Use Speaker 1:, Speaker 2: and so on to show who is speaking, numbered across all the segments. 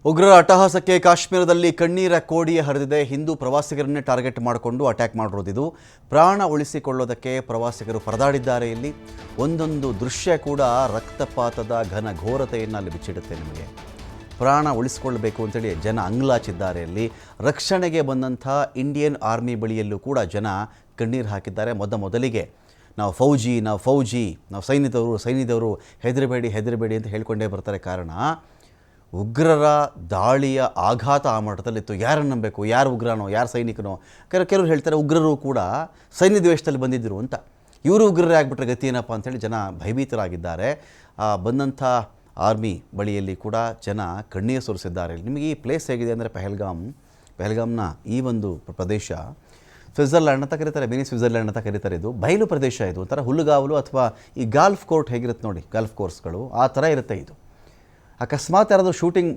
Speaker 1: ಉಗ್ರರ ಅಟ್ಟಹಾಸಕ್ಕೆ ಕಾಶ್ಮೀರದಲ್ಲಿ ಕಣ್ಣೀರ ಕೋಡಿಯೇ ಹರಿದಿದೆ. ಹಿಂದೂ ಪ್ರವಾಸಿಗರನ್ನೇ ಟಾರ್ಗೆಟ್ ಮಾಡಿಕೊಂಡು ಅಟ್ಯಾಕ್ ಮಾಡಿರೋದಿದು. ಪ್ರಾಣ ಉಳಿಸಿಕೊಳ್ಳೋದಕ್ಕೆ ಪ್ರವಾಸಿಗರು ಪರದಾಡಿದ್ದಾರೆ. ಇಲ್ಲಿ ಒಂದೊಂದು ದೃಶ್ಯ ಕೂಡ ರಕ್ತಪಾತದ ಘನ ಘೋರತೆಯನ್ನು ಅಲ್ಲಿ ಬಿಚ್ಚಿಡುತ್ತೆ. ನಿಮಗೆ ಪ್ರಾಣ ಉಳಿಸಿಕೊಳ್ಳಬೇಕು ಅಂತೇಳಿ ಜನ ಅಂಗ್ಲಾಚಿದ್ದಾರೆ. ಇಲ್ಲಿ ರಕ್ಷಣೆಗೆ ಬಂದಂಥ ಇಂಡಿಯನ್ ಆರ್ಮಿ ಬಳಿಯಲ್ಲೂ ಕೂಡ ಜನ ಕಣ್ಣೀರು ಹಾಕಿದ್ದಾರೆ. ಮೊದಲಿಗೆ ನಾವು ಫೌಜಿ, ನಾವು ಸೈನ್ಯದವರು ಹೆದರಬೇಡಿ ಅಂತ ಹೇಳ್ಕೊಂಡೇ ಬರ್ತಾರೆ. ಕಾರಣ ಉಗ್ರರ ದಾಳಿಯ ಆಘಾತ ಆ ಮಟ್ಟದಲ್ಲಿತ್ತು. ಯಾರನ್ನು ನಂಬಬೇಕು, ಯಾರು ಉಗ್ರನೋ ಯಾರು ಸೈನಿಕನೋ. ಕೆಲವರು ಹೇಳ್ತಾರೆ ಉಗ್ರರು ಕೂಡ ಸೈನ್ಯ ದ್ವೇಷದಲ್ಲಿ ಬಂದಿದ್ದರು ಅಂತ. ಇವರು ಉಗ್ರರೇ ಆಗಿಬಿಟ್ರೆ ಗತಿ ಏನಪ್ಪ ಅಂಥೇಳಿ ಜನ ಭಯಭೀತರಾಗಿದ್ದಾರೆ. ಬಂದಂಥ ಆರ್ಮಿ ಬಳಿಯಲ್ಲಿ ಕೂಡ ಜನ ಕಣ್ಣೀರು ಸುರಿಸಿದ್ದಾರೆ. ನಿಮಗೆ ಈ ಪ್ಲೇಸ್ ಹೇಗಿದೆ ಅಂದರೆ ಪೆಹಲ್ಗಾಮ್ನ ಈ ಒಂದು ಪ್ರದೇಶ ಸ್ವಿಟ್ಜರ್ಲ್ಯಾಂಡ್ ಅಂತ ಕರೀತಾರೆ, ಮಿನಿ ಸ್ವಿಟ್ಜರ್ಲ್ಯಾಂಡ್ ಅಂತ ಕರೀತಾರೆ. ಇದು ಬಯಲು ಪ್ರದೇಶ. ಇದು ಒಂಥರ ಹುಲ್ಲುಗಾವಲು ಅಥವಾ ಈ ಗಾಲ್ಫ್ ಕೋರ್ಟ್ ಹೇಗಿರುತ್ತೆ ನೋಡಿ, ಗಾಲ್ಫ್ ಕೋರ್ಸ್ಗಳು ಆ ಥರ ಇರುತ್ತೆ. ಇದು ಅಕಸ್ಮಾತ್ ಯಾರಾದರೂ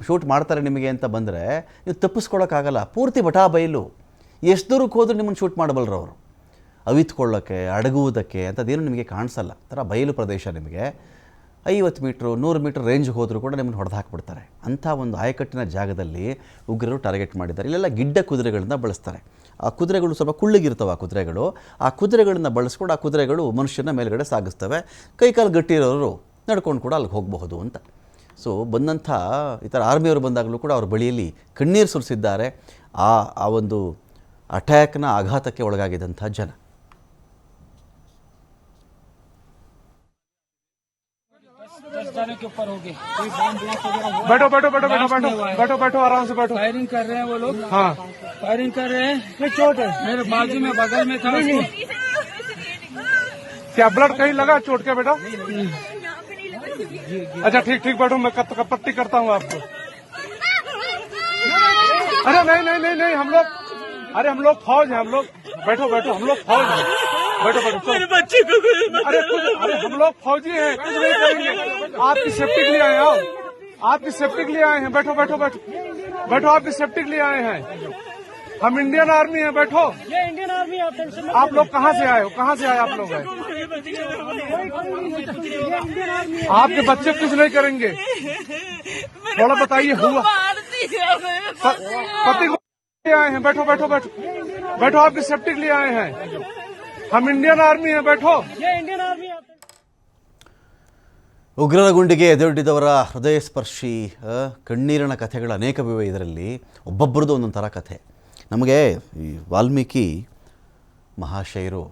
Speaker 1: ಶೂಟ್ ಮಾಡ್ತಾರೆ ನಿಮಗೆ ಅಂತ ಬಂದರೆ ನೀವು ತಪ್ಪಿಸ್ಕೊಳ್ಳೋಕ್ಕಾಗಲ್ಲ. ಪೂರ್ತಿ ಬಟಾ ಬಯಲು, ಎಷ್ಟು ದೂರಕ್ಕೆ ಹೋದರೂ ನಿಮ್ಮನ್ನು ಶೂಟ್ ಮಾಡಬಲ್ಲರು ಅವರು. ಅವಿತ್ಕೊಳ್ಳೋಕ್ಕೆ, ಅಡಗುವುದಕ್ಕೆ ಅಂಥದ್ದೇನು ನಿಮಗೆ ಕಾಣಿಸಲ್ಲ. ಥರ ಬಯಲು ಪ್ರದೇಶ. ನಿಮಗೆ 50 ಮೀಟ್ರು 100 ಮೀಟ್ರ್ ರೇಂಜ್ಗೆ ಹೋದರೂ ಕೂಡ ನಿಮ್ಮನ್ನು ಹೊಡೆದು ಹಾಕಿಬಿಡ್ತಾರೆ. ಅಂಥ ಒಂದು ಆಯಕಟ್ಟಿನ ಜಾಗದಲ್ಲಿ ಉಗ್ರರು ಟಾರ್ಗೆಟ್ ಮಾಡಿದ್ದಾರೆ. ಇಲ್ಲೆಲ್ಲ ಗಿಡ್ಡ ಕುದುರೆಗಳನ್ನ ಬಳಸ್ತಾರೆ. ಆ ಕುದುರೆಗಳು ಸ್ವಲ್ಪ ಕುಳ್ಳಗಿರ್ತವೆ. ಆ ಕುದುರೆಗಳನ್ನ ಬಳಸ್ಕೊಂಡು ಆ ಕುದುರೆಗಳು ಮನುಷ್ಯನ ಮೇಲ್ಗಡೆ ಸಾಗಿಸ್ತವೆ. ಕೈಕಾಲು ಗಟ್ಟಿರೋರು ನಡ್ಕೊಂಡು ಕೂಡ ಅಲ್ಲಿಗೆ ಹೋಗಬಹುದು ಅಂತ. ಸೊ ಬಂದಂಥ ಈ ಥರ ಆರ್ಮಿಯವರು ಬಂದಾಗಲೂ ಕೂಡ ಅವ್ರ ಬಳಿಯಲ್ಲಿ ಕಣ್ಣೀರು ಸುರಿಸಿದ್ದಾರೆ. ಆ ಒಂದು ಅಟ್ಯಾಕ್ನ ಆಘಾತಕ್ಕೆ ಒಳಗಾಗಿದ್ದಂಥ ಜನ.
Speaker 2: बैठो आराम से बैठो।
Speaker 3: फायरिंग कर रहे हैं वो लोग।
Speaker 2: हाँ
Speaker 3: फायरिंग कर रहे हैं।
Speaker 2: चोट है
Speaker 3: मेरे बाजू में बगल में था।
Speaker 2: क्या ब्लड कहीं लगा चोट के बेटा? अच्छा ठीक बैठो, मैं पट्टी करता हूँ आपको। अरे नहीं हम लोग फौज हैं। हम लोग बैठो हम लोग फौज हैं। बैठो
Speaker 3: मेरे बच्चे को
Speaker 2: अरे हम लोग फौजी हैं, कुछ नहीं करेंगे। आपकी सेफ्टी के लिए आए हैं। आपकी सेफ्टी के लिए आए हैं। बैठो आपकी सेफ्टी के लिए आए हैं। हम इंडियन आर्मी हैं। बैठो।
Speaker 3: ये इंडियन आर्मी है।
Speaker 2: आप लोग कहाँ से आए हो? आप लोग आए? आपके बच्चे कुछ नहीं करेंगे। थोड़ा बताइए हुआ पति को आए हैं। बैठो आपकी सेफ्टी के लिए आए हैं। हम इंडियन आर्मी हैं। बैठो।
Speaker 3: ये इंडियन आर्मी है।
Speaker 1: ಉಗ್ರರ ಗುಂಡಿಗೆ ಎದುರಿದ್ದವರ ಹೃದಯ ಸ್ಪರ್ಶಿ ಕಣ್ಣೀರಿನ ಕಥೆಗಳು ಅನೇಕವಿವೆ. ಇದರಲ್ಲಿ ಒಬ್ಬೊಬ್ಬರದ್ದು ಒಂದೊಂದು ಥರ ಕಥೆ. ನಮಗೆ ಈ ವಾಲ್ಮೀಕಿ ಮಹಾಶಯರು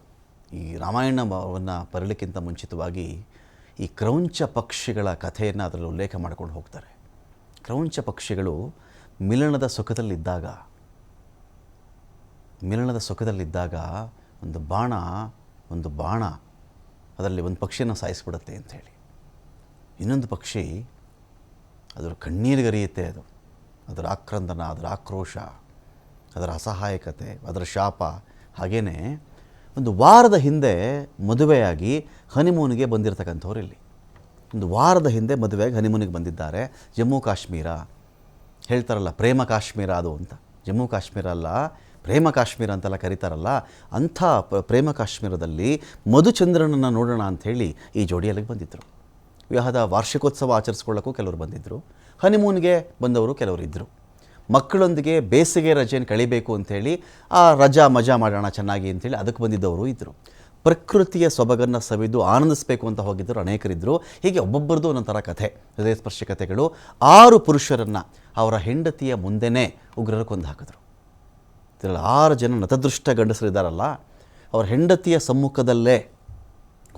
Speaker 1: ಈ ರಾಮಾಯಣವನ್ನು ಬರಲಿಕ್ಕಿಂತ ಮುಂಚಿತವಾಗಿ ಈ ಕ್ರೌಂಚ ಪಕ್ಷಿಗಳ ಕಥೆಯನ್ನು ಅದರಲ್ಲಿ ಉಲ್ಲೇಖ ಮಾಡ್ಕೊಂಡು ಹೋಗ್ತಾರೆ. ಕ್ರೌಂಚ ಪಕ್ಷಿಗಳು ಮಿಲನದ ಸುಖದಲ್ಲಿದ್ದಾಗ ಒಂದು ಬಾಣ ಅದರಲ್ಲಿ ಒಂದು ಪಕ್ಷಿಯನ್ನು ಸಾಯಿಸ್ಬಿಡುತ್ತೆ ಅಂಥೇಳಿ. ಇನ್ನೊಂದು ಪಕ್ಷಿ ಅದರ ಕಣ್ಣೀರಿಗರಿಯುತ್ತೆ. ಅದರ ಆಕ್ರಂದನ, ಅದರ ಆಕ್ರೋಶ, ಅದರ ಅಸಹಾಯಕತೆ, ಅದರ ಶಾಪ. ಹಾಗೆಯೇ ಒಂದು ವಾರದ ಹಿಂದೆ ಮದುವೆಯಾಗಿ ಹನಿಮೂನಿಗೆ ಬಂದಿರತಕ್ಕಂಥವ್ರು ಇಲ್ಲಿ. ಒಂದು ವಾರದ ಹಿಂದೆ ಮದುವೆಯಾಗಿ ಹನಿಮೂನಿಗೆ ಬಂದಿದ್ದಾರೆ. ಜಮ್ಮು ಕಾಶ್ಮೀರ ಹೇಳ್ತಾರಲ್ಲ, ಪ್ರೇಮ ಕಾಶ್ಮೀರ ಅದು ಅಂತ. ಜಮ್ಮು ಕಾಶ್ಮೀರ ಅಲ್ಲ, ಪ್ರೇಮ ಕಾಶ್ಮೀರ ಅಂತೆಲ್ಲ ಕರೀತಾರಲ್ಲ, ಅಂಥ ಪ್ರೇಮ ಕಾಶ್ಮೀರದಲ್ಲಿ ಮಧುಚಂದ್ರನನ್ನು ನೋಡೋಣ ಅಂಥೇಳಿ ಈ ಜೋಡಿಯಲ್ಲಿಗೆ ಬಂದಿದ್ದರು. ವಿವಾಹದ ವಾರ್ಷಿಕೋತ್ಸವ ಆಚರಿಸ್ಕೊಳ್ಳೋಕ್ಕೂ ಕೆಲವರು ಬಂದಿದ್ದರು. ಹನಿಮೂನ್ಗೆ ಬಂದವರು ಕೆಲವರು ಇದ್ದರು. ಮಕ್ಕಳೊಂದಿಗೆ ಬೇಸಿಗೆ ರಜೆಯನ್ನು ಕಳಿಬೇಕು ಅಂಥೇಳಿ ಆ ಮಜಾ ಮಾಡೋಣ ಚೆನ್ನಾಗಿ ಅಂಥೇಳಿ ಅದಕ್ಕೆ ಬಂದಿದ್ದವರು ಇದ್ದರು. ಪ್ರಕೃತಿಯ ಸೊಬಗನ್ನು ಸವಿದು ಆನಂದಿಸಬೇಕು ಅಂತ ಹೋಗಿದ್ದರು ಅನೇಕರಿದ್ದರು. ಹೀಗೆ ಒಬ್ಬೊಬ್ಬರದ್ದು ಒಂದೊಂಥರ ಕಥೆ, ಹೃದಯಸ್ಪರ್ಶಿ ಕಥೆಗಳು. 6 ಪುರುಷರನ್ನು ಅವರ ಹೆಂಡತಿಯ ಮುಂದೆನೇ ಉಗ್ರರು ಕೊಂದು ಹಾಕಿದ್ರು. ಇದರಲ್ಲಿ 6 ಜನ ನತದೃಷ್ಟ ಗಂಡಸರಿದ್ದಾರಲ್ಲ, ಅವರ ಹೆಂಡತಿಯ ಸಮ್ಮುಖದಲ್ಲೇ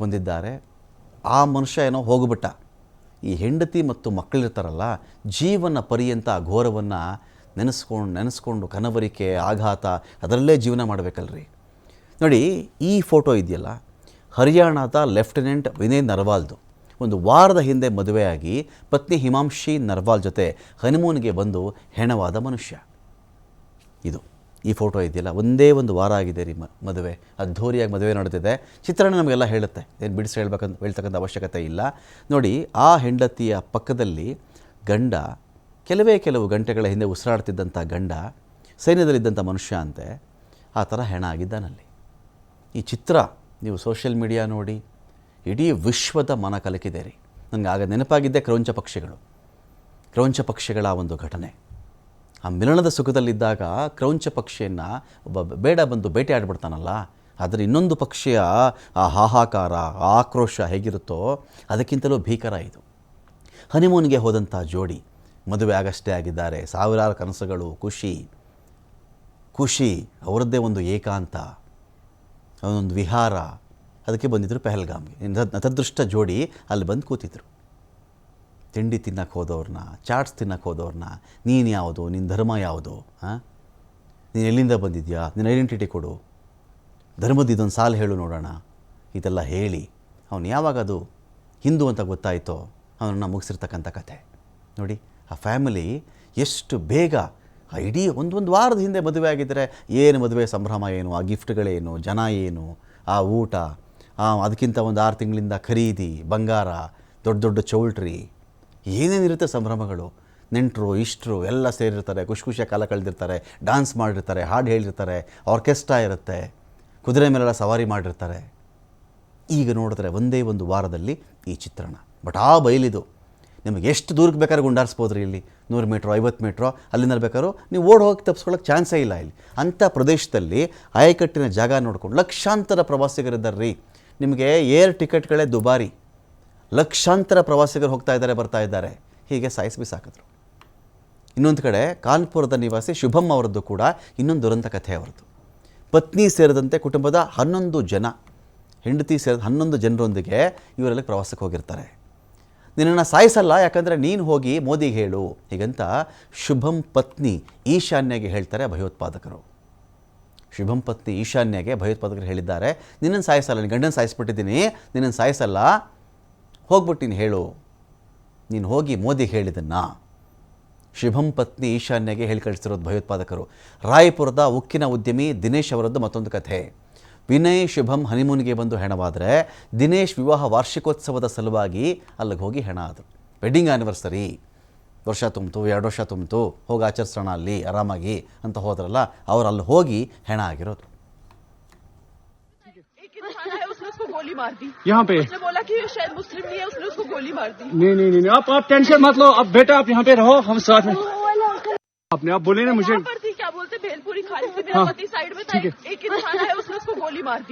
Speaker 1: ಕೊಂದಿದ್ದಾರೆ. ಆ ಮನುಷ್ಯ ಏನೋ ಹೋಗ್ಬಿಟ್ಟ. ಈ ಹೆಂಡತಿ ಮತ್ತು ಮಕ್ಕಳಿರ್ತಾರಲ್ಲ, ಜೀವನ ಪರ್ಯಂತ ಆ ಘೋರವನ್ನು ನೆನೆಸ್ಕೊಂಡು ಕನವರಿಕೆ, ಆಘಾತ, ಅದರಲ್ಲೇ ಜೀವನ ಮಾಡಬೇಕಲ್ರಿ. ನೋಡಿ, ಈ ಫೋಟೋ ಇದೆಯಲ್ಲ, ಹರಿಯಾಣದ ಲೆಫ್ಟಿನೆಂಟ್ ವಿನಯ್ ನರ್ವಾಲ್ದು. ಒಂದು ವಾರದ ಹಿಂದೆ ಮದುವೆಯಾಗಿ ಪತ್ನಿ ಹಿಮಾಂಶಿ ನರ್ವಾಲ್ ಜೊತೆ ಹನಿಮೂನ್ಗೆ ಬಂದು ಹೆಣವಾದ ಮನುಷ್ಯ. ಈ ಫೋಟೋ ಇದೆಯಲ್ಲ, ಒಂದೇ ಒಂದು ವಾರ ಆಗಿದೆ ರೀ ಮದುವೆ. ಅದ್ಧೂರಿಯಾಗಿ ಮದುವೆ ನಡೆದಿದೆ. ಚಿತ್ರಣ ನಮಗೆಲ್ಲ ಹೇಳುತ್ತೆ, ಏನು ಬಿಡಿಸಿ ಹೇಳ್ತಕ್ಕಂಥ ಅವಶ್ಯಕತೆ ಇಲ್ಲ. ನೋಡಿ, ಆ ಹೆಂಡತಿಯ ಪಕ್ಕದಲ್ಲಿ ಗಂಡ, ಕೆಲವು ಗಂಟೆಗಳ ಹಿಂದೆ ಉಸಿರಾಡ್ತಿದ್ದಂಥ ಗಂಡ ಸೈನ್ಯದಲ್ಲಿದ್ದಂಥ ಮನುಷ್ಯ ಅಂತೆ. ಆ ಥರ ಹೆಣ ಆಗಿದ್ದಾನಲ್ಲಿ. ಈ ಚಿತ್ರ ನೀವು ಸೋಷಿಯಲ್ ಮೀಡಿಯಾ ನೋಡಿ, ಇಡೀ ವಿಶ್ವದ ಮನ ಕಲಕಿದೆ ರೀ. ನನಗೆ ಆಗ ನೆನಪಾಗಿದ್ದೆ ಕ್ರೌಂಚ ಪಕ್ಷಿಗಳ ಒಂದು ಘಟನೆ. ಆ ಮಿಲನದ ಸುಖದಲ್ಲಿದ್ದಾಗ ಕ್ರೌಂಚ ಪಕ್ಷಿಯನ್ನು ಒಬ್ಬ ಬೇಡ ಬಂದು ಬೇಟೆ ಆಡ್ಬಿಡ್ತಾನಲ್ಲ, ಆದರೆ ಇನ್ನೊಂದು ಪಕ್ಷಿಯ ಆ ಹಾಹಾಕಾರ, ಆ ಆಕ್ರೋಶ ಹೇಗಿರುತ್ತೋ ಅದಕ್ಕಿಂತಲೂ ಭೀಕರ ಇದು. ಹನಿಮೂನ್ಗೆ ಹೋದಂಥ ಜೋಡಿ ಮದುವೆ ಆಗಷ್ಟೇ ಆಗಿದ್ದಾರೆ, ಸಾವಿರಾರು ಕನಸುಗಳು, ಖುಷಿ, ಅವರದ್ದೇ ಒಂದು ಏಕಾಂತ, ಒಂದು ವಿಹಾರ, ಅದಕ್ಕೆ ಬಂದಿದ್ದರು ಪೆಹಲ್ಗಾಮ್ಗೆ. ನತದೃಷ್ಟ ಜೋಡಿ ಅಲ್ಲಿ ಬಂದು ಕೂತಿದ್ರು. ತಿಂಡಿ ತಿನ್ನಕ್ಕೆ ಹೋದವ್ರನ್ನ, ಚಾಟ್ಸ್ ತಿನ್ನಕ್ಕೆ ಹೋದವ್ರನ್ನ, ನೀನು ಯಾವುದು, ನಿನ್ನ ಧರ್ಮ ಯಾವುದು, ನೀನು ಎಲ್ಲಿಂದ ಬಂದಿದ್ಯಾ, ನಿನ್ನ ಐಡೆಂಟಿಟಿ ಕೊಡು, ಧರ್ಮದ ಇದೊಂದು ಸಾಲು ಹೇಳು ನೋಡೋಣ, ಇದೆಲ್ಲ ಹೇಳಿ ಅವನು ಯಾವಾಗ ಅದು ಹಿಂದೂ ಅಂತ ಗೊತ್ತಾಯಿತೋ ಅವನನ್ನು ಮುಗಿಸಿರ್ತಕ್ಕಂಥ ಕಥೆ ನೋಡಿ. ಆ ಫ್ಯಾಮಿಲಿ ಎಷ್ಟು ಬೇಗ ಆ ಇಡೀ ಒಂದು ವಾರದ ಹಿಂದೆ ಮದುವೆ ಆಗಿದ್ದರೆ ಏನು ಮದುವೆ ಸಂಭ್ರಮ ಏನು, ಆ ಗಿಫ್ಟ್ಗಳೇನು, ಜನ ಏನು, ಆ ಊಟ, ಅದಕ್ಕಿಂತ ಒಂದು 6 ತಿಂಗಳಿಂದ ಖರೀದಿ, ಬಂಗಾರ, ದೊಡ್ಡ ಚೌಲ್ಟ್ರಿ, ಏನೇನಿರುತ್ತೆ ಸಂಭ್ರಮಗಳು. ನೆಂಟರು ಇಷ್ಟರು ಎಲ್ಲ ಸೇರಿರ್ತಾರೆ, ಖುಷಿಯಾಗಿ ಕಾಲ ಕಳೆದಿರ್ತಾರೆ, ಡ್ಯಾನ್ಸ್ ಮಾಡಿರ್ತಾರೆ, ಹಾಡು ಹೇಳಿರ್ತಾರೆ, ಆರ್ಕೆಸ್ಟ್ರಾ ಇರುತ್ತೆ, ಕುದುರೆ ಮೇಲೆಲ್ಲ ಸವಾರಿ ಮಾಡಿರ್ತಾರೆ. ಈಗ ನೋಡಿದ್ರೆ ಒಂದೇ ಒಂದು ವಾರದಲ್ಲಿ ಈ ಚಿತ್ರಣ. ಬಟ್ ಆ ಬಯಲಿದು ನಿಮಗೆ ಎಷ್ಟು ದೂರಕ್ಕೆ ಬೇಕಾದ್ರೂ ಗುಂಡಾರಿಸ್ಬೋದ್ರಿ. ಇಲ್ಲಿ 100 ಮೀಟ್ರೋ 50 ಮೀಟ್ರೋ ಅಲ್ಲಿಂದ ಬೇಕಾದ್ರೂ ನೀವು ಓಡಿ ಹೋಗಿ ತಪ್ಪಿಸ್ಕೊಳ್ಳೋಕೆ ಚಾನ್ಸೇ ಇಲ್ಲ. ಇಲ್ಲಿ ಅಂಥ ಪ್ರದೇಶದಲ್ಲಿ ಆಯಕಟ್ಟಿನ ಜಾಗ ನೋಡ್ಕೊಂಡು ಲಕ್ಷಾಂತರ ಪ್ರವಾಸಿಗರಿದ್ದಾರೆ ರೀ. ನಿಮಗೆ ಏರ್ ಟಿಕೆಟ್ಗಳೇ ದುಬಾರಿ, ಲಕ್ಷಾಂತರ ಪ್ರವಾಸಿಗರು ಹೋಗ್ತಾ ಇದ್ದಾರೆ, ಬರ್ತಾ ಇದ್ದಾರೆ. ಹೀಗೆ ಸಾಕಿದ್ರು. ಇನ್ನೊಂದು ಕಡೆ ಕಾನ್ಪುರದ ನಿವಾಸಿ ಶುಭಮ್ ಅವರದ್ದು ಕೂಡ ಇನ್ನೊಂದು ದುರಂತ ಕಥೆ ಅವರದ್ದು. ಪತ್ನಿ ಸೇರಿದಂತೆ ಕುಟುಂಬದ 11 ಜನ, ಹೆಂಡತಿ ಸೇರಿದ 11 ಜನರೊಂದಿಗೆ ಇವರೆಲ್ಲ ಪ್ರವಾಸಕ್ಕೆ ಹೋಗಿರ್ತಾರೆ. ನಿನ್ನನ್ನು ಸಾಯಿಸಲ್ಲ, ಯಾಕಂದರೆ ನೀನು ಹೋಗಿ ಮೋದಿಗೆ ಹೇಳು, ಹೀಗಂತ ಶುಭಮ್ ಪತ್ನಿ ಈಶಾನ್ಯಗೆ ಹೇಳ್ತಾರೆ ಭಯೋತ್ಪಾದಕರು. ಶುಭಮ್ ಪತ್ನಿ ಈಶಾನ್ಯಗೆ ಭಯೋತ್ಪಾದಕರು ಹೇಳಿದ್ದಾರೆ, ನಿನ್ನನ್ನು ಸಾಯಿಸಲ್ಲ, ನೀನು ಗಂಡನ ಸಾಯಿಸ್ಬಿಟ್ಟಿದ್ದೀನಿ, ನಿನ್ನನ್ನು ಸಾಯಿಸಲ್ಲ, ಹೋಗ್ಬಿಟ್ಟು ನೀನು ಹೇಳು, ನೀನು ಹೋಗಿ ಮೋದಿಗೆ ಹೇಳಿದ್ದನ್ನು. ಶುಭಮ್ ಪತ್ನಿ ಈಶಾನ್ಯಗೆ ಹೇಳಿ ಕಳಿಸಿರೋದು ಭಯೋತ್ಪಾದಕರು. ರಾಯಪುರದ ಉಕ್ಕಿನ ಉದ್ಯಮಿ ದಿನೇಶ್ ಅವರದ್ದು ಮತ್ತೊಂದು ಕಥೆ. ವಿನಯ್ ಶುಭಮ್ ಹನಿಮೂನ್ಗೆ ಬಂದು ಹೆಣವಾದರೆ ದಿನೇಶ್ ವಿವಾಹ ವಾರ್ಷಿಕೋತ್ಸವದ ಸಲುವಾಗಿ ಅಲ್ಲಿಗೆ ಹೋಗಿ ಹೆಣ ಆದರು. ವೆಡ್ಡಿಂಗ್ ಆ್ಯನಿವರ್ಸರಿ, ವರ್ಷ ತುಂಬಿತು, 2 ವರ್ಷ ತುಂಬಿತು, ಹೋಗಿ ಆಚರಿಸೋಣ ಅಲ್ಲಿ ಆರಾಮಾಗಿ ಅಂತ ಹೋದ್ರಲ್ಲ, ಅವ್ರು ಅಲ್ಲಿ ಹೋಗಿ ಹೆಣ ಆಗಿರೋದು.
Speaker 3: गोली मार दी
Speaker 2: यहाँ पे।
Speaker 3: उसने बोला कि शायद मुस्लिम नहीं है, उसने उसको गोली मार दी।
Speaker 2: नहीं, आप टेंशन मत लो, अब बेटा आप यहाँ पे रहो, हम साथ में। आपने आप बोले ना मुझे,
Speaker 3: पर थी क्या बोलते भेलपुरी खाली से, मेरा पति साइड में था, एक इंसान है उसने उसको गोली मार दी।